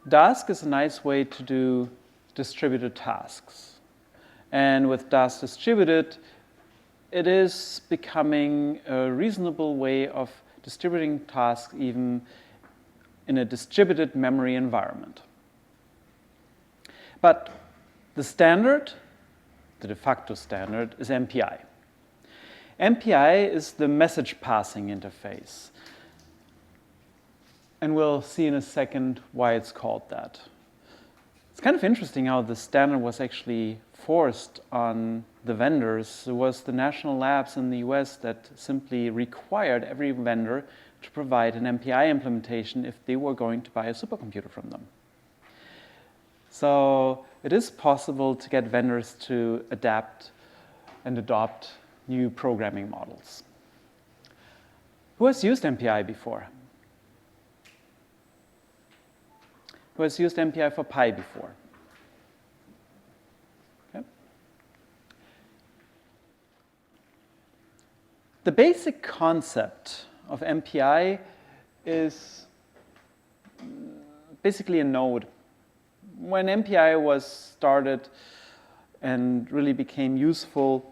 Dask is a nice way to do distributed tasks. And with Dask distributed, it is becoming a reasonable way of distributing tasks even in a distributed memory environment. But the standard, the de facto standard, is MPI. MPI is the message passing interface. And we'll see in a second why it's called that. It's kind of interesting how the standard was actually forced on the vendors. It was the national labs in the US that simply required every vendor to provide an MPI implementation if they were going to buy a supercomputer from them. So it is possible to get vendors to adapt and adopt new programming models. Who has used MPI before? Who has used MPI for Pi before? Okay. The basic concept of MPI is basically a node. When MPI was started and really became useful,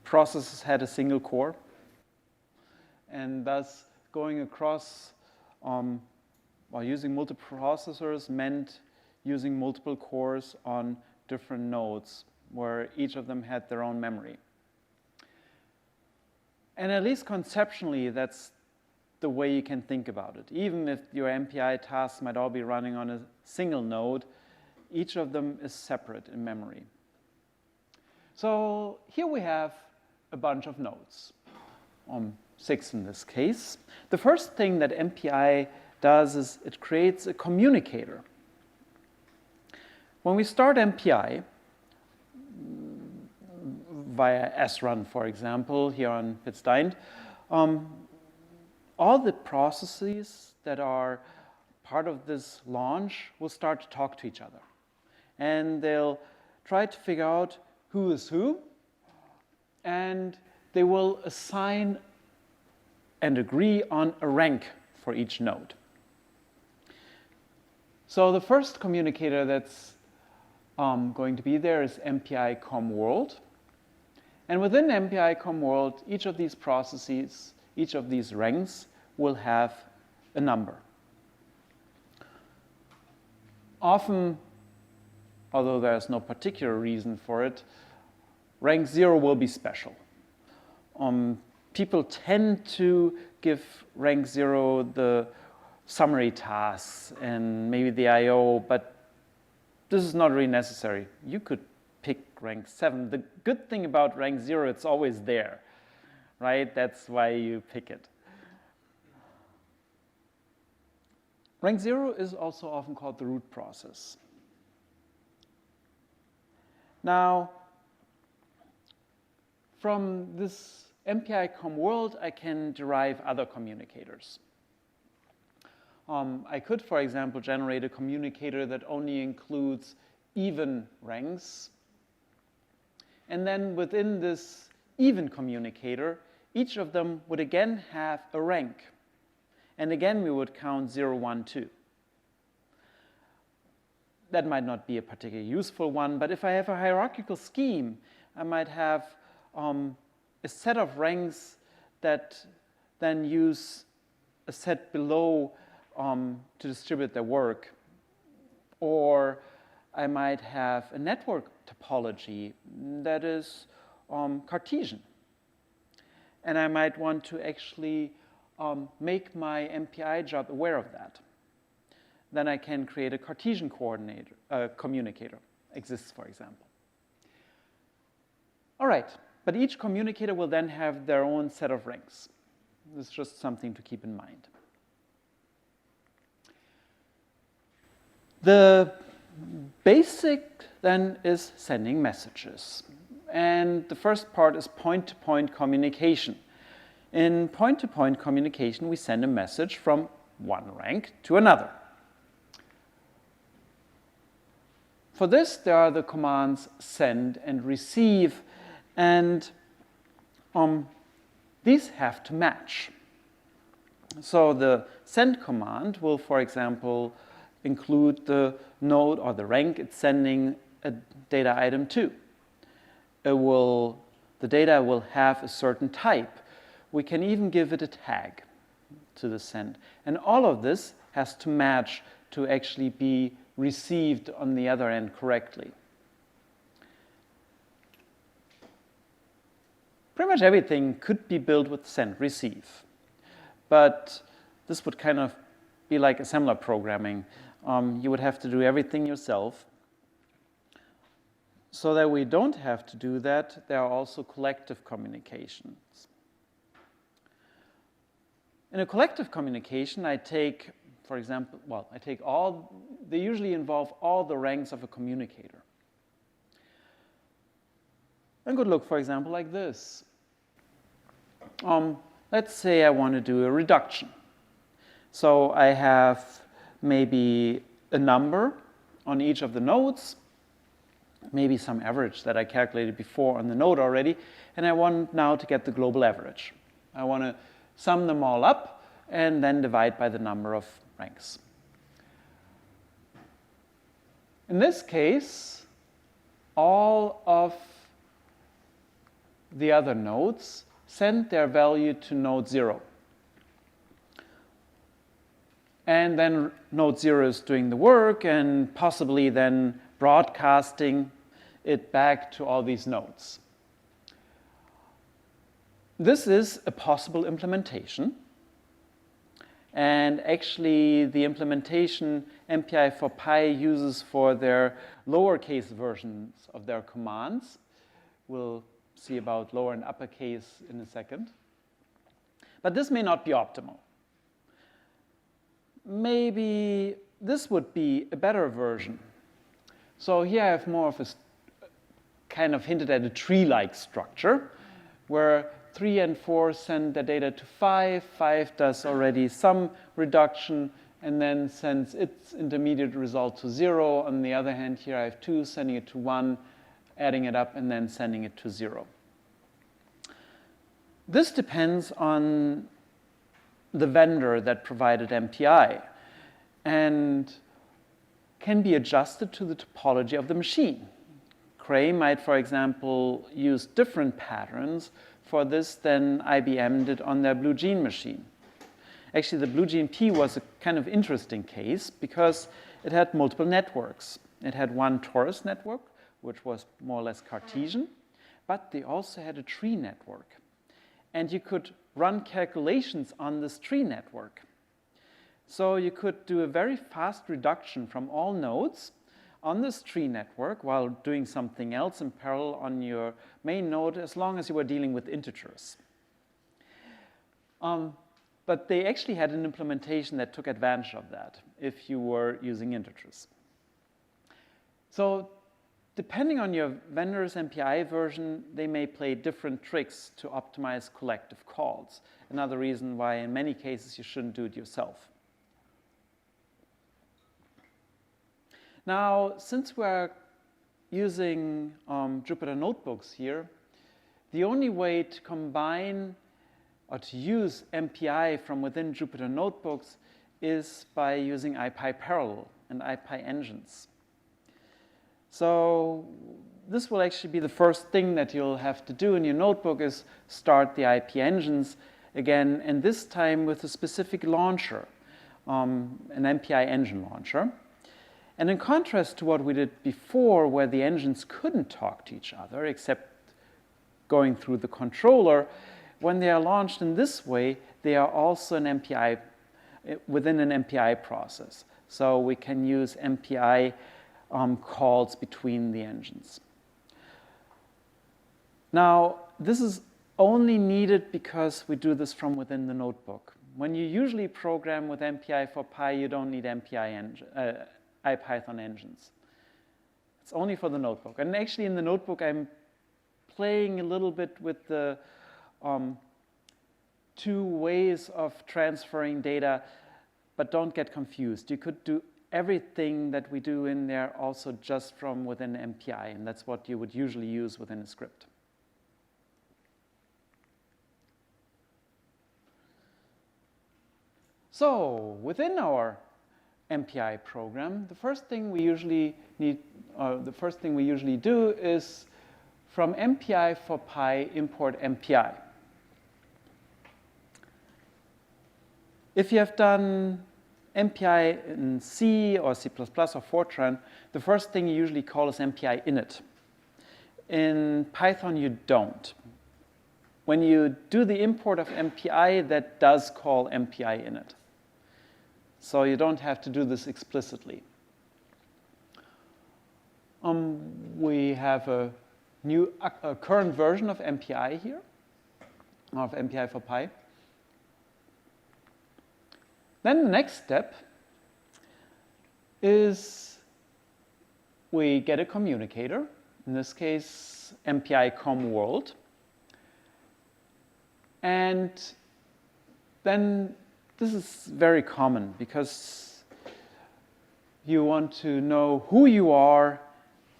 processes had a single core, and thus going across while using multiple processors meant using multiple cores on different nodes where each of them had their own memory. And at least conceptually, that's the way you can think about it. Even if your MPI tasks might all be running on a single node, each of them is separate in memory. So here we have a bunch of nodes, 6 in this case. The first thing that MPI does is it creates a communicator. When we start MPI, via srun, for example, here on Wittstein, all the processes that are part of this launch will start to talk to each other. And they'll try to figure out who is who, and they will assign and agree on a rank for each node. So the first communicator that's going to be there is MPI ComWorld. And within MPI ComWorld, each of these processes, each of these ranks will have a number. Often, although there's no particular reason for it, rank 0 will be special. People tend to give rank 0 the summary tasks and maybe the I/O, but this is not really necessary. You could pick rank 7. The good thing about rank 0, it's always there, right? That's why you pick it. Rank 0 is also often called the root process. Now, from this MPI ComWorld, I can derive other communicators. I could, for example, generate a communicator that only includes even ranks. And then within this even communicator, each of them would again have a rank. And again, we would count 0, 1, 2. That might not be a particularly useful one, but if I have a hierarchical scheme, I might have a set of ranks that then use a set below to distribute their work. Or I might have a network topology that is Cartesian. And I might want to actually make my MPI job aware of that. Then I can create a Cartesian communicator, exists, for example. All right, but each communicator will then have their own set of ranks. This is just something to keep in mind. The basic then is sending messages. And the first part is point-to-point communication. In point-to-point communication, we send a message from one rank to another. For this, there are the commands send and receive, and these have to match. So the send command will, for example, include the node or the rank it's sending a data item to. The data will have a certain type. We can even give it a tag to the send. And all of this has to match to actually be received on the other end correctly. Pretty much everything could be built with send receive. But this would kind of be like assembler programming. You would have to do everything yourself. So that we don't have to do that, there are also collective communications. In a collective communication, I take, for example, they usually involve all the ranks of a communicator. And could look, for example, like this. Let's say I want to do a reduction. So I have maybe a number on each of the nodes, maybe some average that I calculated before on the node already, and I want now to get the global average. I want to sum them all up and then divide by the number of ranks. In this case, all of the other nodes send their value to node 0. And then node 0 is doing the work and possibly then broadcasting it back to all these nodes. This is a possible implementation. And actually, the implementation MPI for Pi uses for their lowercase versions of their commands. We'll see about lower and uppercase in a second. But this may not be optimal. Maybe this would be a better version. So here I have more of a kind of hinted at a tree-like structure, where 3 and 4 send their data to 5. 5 does already some reduction and then sends its intermediate result to 0. On the other hand, here I have 2 sending it to 1, adding it up, and then sending it to 0. This depends on the vendor that provided MPI and can be adjusted to the topology of the machine. Cray might, for example, use different patterns for this than IBM did on their Blue Gene machine. Actually, the Blue Gene P was a kind of interesting case because it had multiple networks. It had one torus network, which was more or less Cartesian, but they also had a tree network. And you could run calculations on this tree network. So you could do a very fast reduction from all nodes on this tree network while doing something else in parallel on your main node, as long as you were dealing with integers. But they actually had an implementation that took advantage of that if you were using integers. So depending on your vendor's MPI version, they may play different tricks to optimize collective calls. Another reason why in many cases you shouldn't do it yourself. Now, since we're using Jupyter notebooks here, the only way to combine or to use MPI from within Jupyter notebooks is by using IPyParallel and IPy engines. So this will actually be the first thing that you'll have to do in your notebook is start the IP engines again, and this time with a specific launcher, an MPI engine launcher. And in contrast to what we did before, where the engines couldn't talk to each other except going through the controller, when they are launched in this way, they are also an MPI within an MPI process. So we can use MPI calls between the engines. Now, this is only needed because we do this from within the notebook. When you usually program with MPI for Pi, you don't need IPython engines. It's only for the notebook. And actually in the notebook, I'm playing a little bit with the two ways of transferring data, but don't get confused. You could do everything that we do in there also just from within MPI, and that's what you would usually use within a script. So within our MPI program, the first thing we usually do is from MPI for Pi import MPI. If you have done MPI in C or C++ or Fortran, the first thing you usually call is MPI init. In Python, you don't. When you do the import of MPI, that does call MPI init. So you don't have to do this explicitly. We have a current version of MPI here, of MPI for Pi. Then the next step is we get a communicator, in this case, MPI com world. And then this is very common because you want to know who you are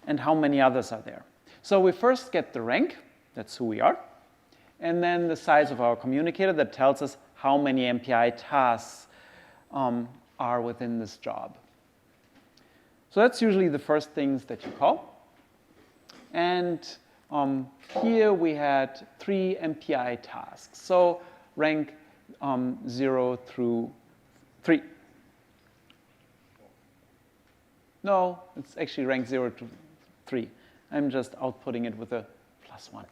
and how many others are there. So we first get the rank, that's who we are, and then the size of our communicator that tells us how many MPI tasks are within this job. So that's usually the first things that you call. And here we had 3 MPI tasks. So rank 0 through 3. No, it's actually rank 0 to 3. I'm just outputting it with a +1.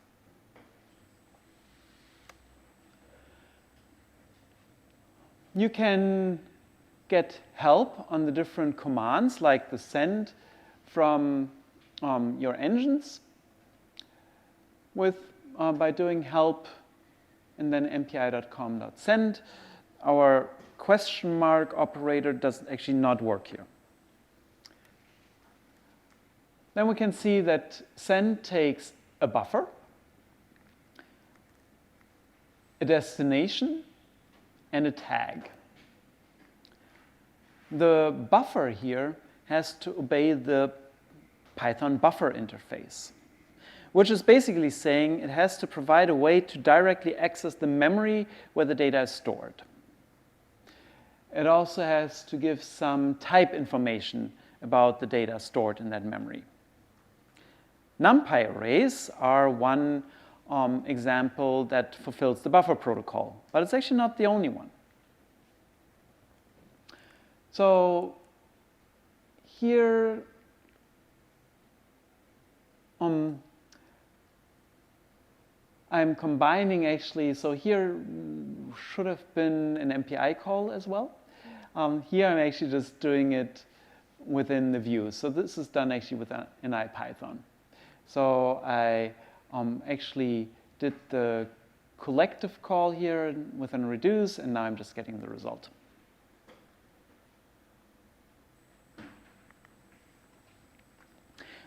You can get help on the different commands, like the send from your engines by doing help and then mpi.com.send. Our question mark operator does actually not work here. Then we can see that send takes a buffer, a destination, and a tag. The buffer here has to obey the Python buffer interface, which is basically saying it has to provide a way to directly access the memory where the data is stored. It also has to give some type information about the data stored in that memory. NumPy arrays are one example that fulfills the buffer protocol, but it's actually not the only one. So here, I'm combining actually, so here should have been an MPI call as well. Here I'm actually just doing it within the view. So this is done actually with an IPython. So I actually did the collective call here with an reduce, and now I'm just getting the result.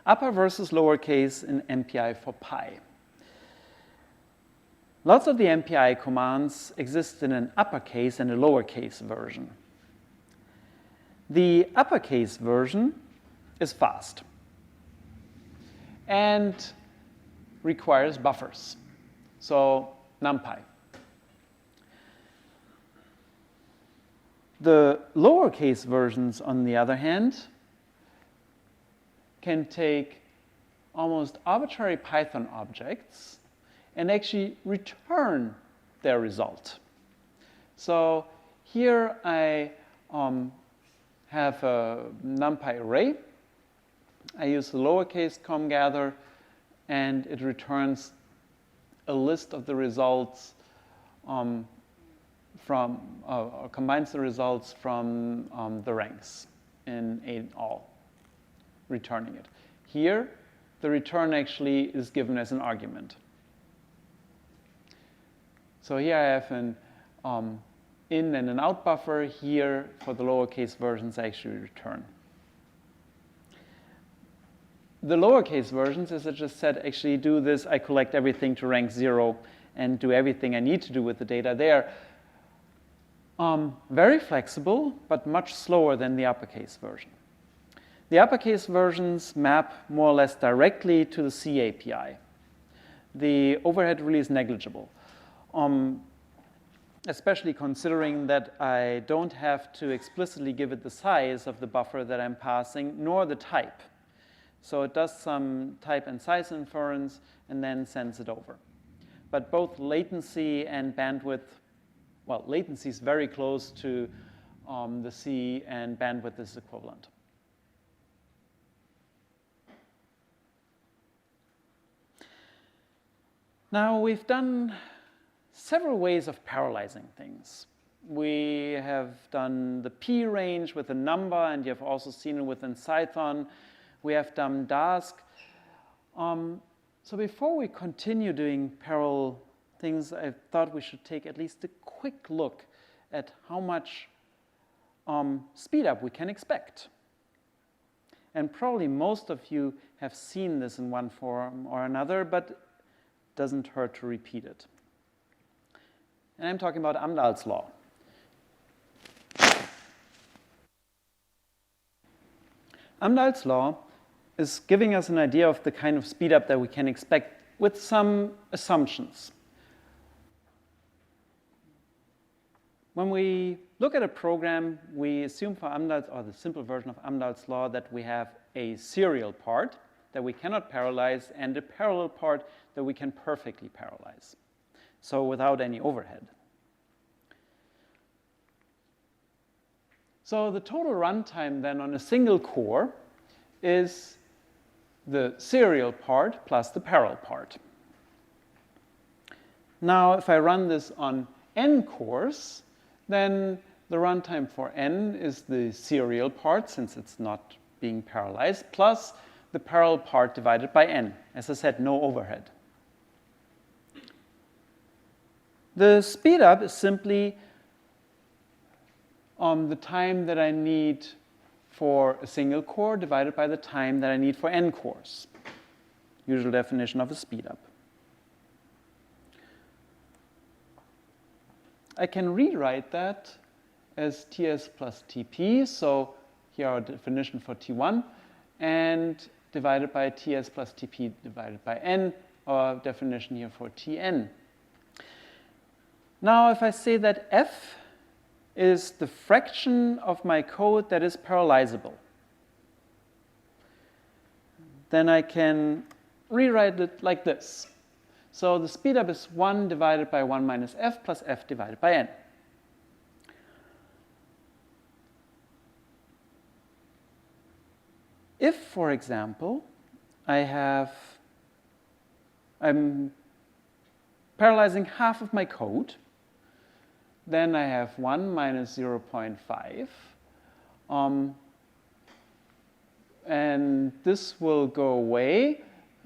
Upper versus lowercase in MPI for Pi. Lots of the MPI commands exist in an uppercase and a lowercase version. The uppercase version is fast and requires buffers. So NumPy. The lowercase versions, on the other hand, can take almost arbitrary Python objects and actually return their result. So here I have a NumPy array. I use the lowercase comgather, and it returns a list of the results or combines the results from the ranks in all, returning it. Here, the return actually is given as an argument. So here I have an in and an out buffer. Here, for the lowercase versions, I actually return. The lowercase versions, as I just said, actually do this. I collect everything to rank 0 and do everything I need to do with the data. They are very flexible, but much slower than the uppercase version. The uppercase versions map more or less directly to the C API. The overhead really is negligible. especially considering that I don't have to explicitly give it the size of the buffer that I'm passing, nor the type. So it does some type and size inference and then sends it over. But both latency and bandwidth, well, latency is very close to the C, and bandwidth is equivalent. Now, we've done several ways of parallelizing things. We have done the P range with a Numba, and you've also seen it within Python. We have done Dask. So before we continue doing parallel things, I thought we should take at least a quick look at how much speedup we can expect. And probably most of you have seen this in one form or another, but it doesn't hurt to repeat it. And I'm talking about Amdahl's law. Amdahl's law is giving us an idea of the kind of speedup that we can expect with some assumptions. When we look at a program, we assume for Amdahl's, or the simple version of Amdahl's law, that we have a serial part that we cannot parallelize and a parallel part that we can perfectly parallelize, so without any overhead. So the total runtime then on a single core is the serial part plus the parallel part. Now, if I run this on n cores, then the runtime for n is the serial part, since it's not being parallelized, plus the parallel part divided by n. As I said, no overhead. The speedup is simply the time that I need for a single core divided by the time that I need for n cores. Usual definition of a speedup. I can rewrite that as Ts plus Tp, so here our definition for T1, and divided by Ts plus Tp divided by n, our definition here for Tn. Now, if I say that f is the fraction of my code that is parallelizable, then I can rewrite it like this. So the speedup is 1 divided by 1 minus f plus f divided by n. If, for example, I'm parallelizing half of my code, then I have 1 minus 0.5. And this will go away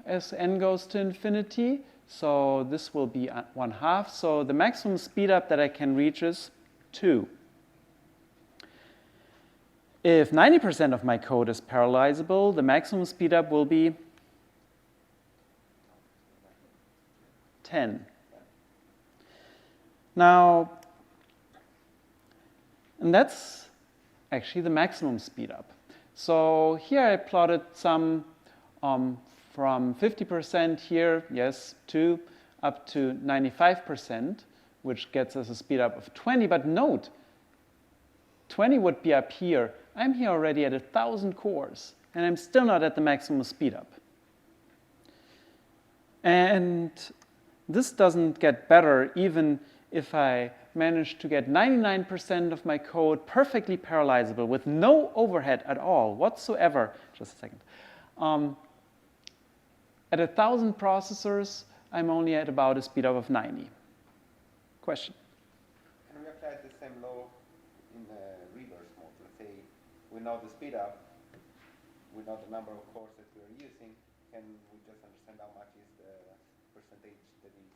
as n goes to infinity. So this will be 1/2. So the maximum speedup that I can reach is 2. If 90% of my code is parallelizable, the maximum speedup will be 10. Now, and that's actually the maximum speedup. So here I plotted some from 50% here, yes, 2, up to 95%, which gets us a speedup of 20. But note, 20 would be up here. I'm here already at 1,000 cores, and I'm still not at the maximum speedup. And this doesn't get better even if I manage to get 99% of my code perfectly parallelizable with no overhead at all whatsoever. Just a second. At 1,000 processors, I'm only at about a speedup of 90. Question? Can we apply the same law in the reverse mode? Let's say we know the speedup, we know the number of cores that we are using, and we just understand how much is the percentage that is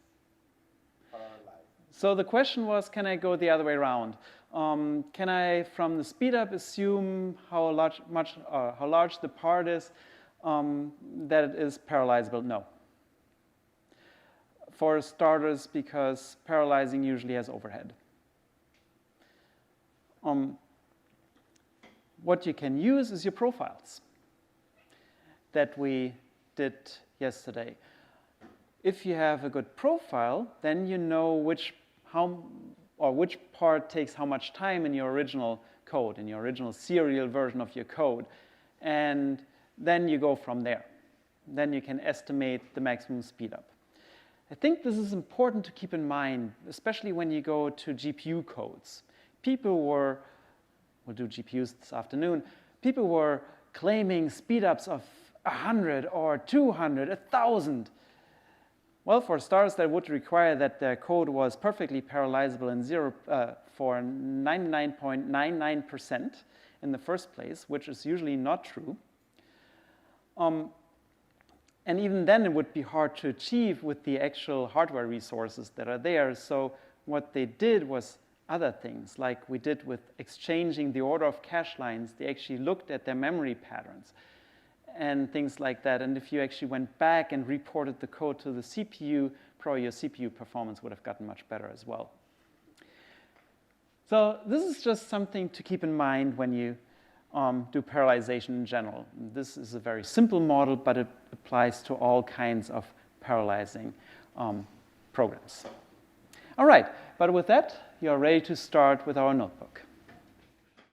parallelized. So the question was, can I go the other way around? Can I, from the speedup, assume how large the part is that it is parallelizable? No. For starters, because parallelizing usually has overhead. What you can use is your profiles that we did yesterday. If you have a good profile, then you know or which part takes how much time in your original code, in your original serial version of your code. And then you go from there. Then you can estimate the maximum speedup. I think this is important to keep in mind, especially when you go to GPU codes. People were, we'll do GPUs this afternoon, people were claiming speedups of 100 or 200, 1,000. Well, for starters, that would require that the code was perfectly parallelizable in for 99.99% in the first place, which is usually not true. And even then, it would be hard to achieve with the actual hardware resources that are there. So what they did was other things, like we did with exchanging the order of cache lines. They actually looked at their memory patterns and things like that. And if you actually went back and reported the code to the CPU, probably your CPU performance would have gotten much better as well. So this is just something to keep in mind when you do parallelization in general. This is a very simple model, but it applies to all kinds of parallelizing programs. All right, but with that, you're ready to start with our notebook.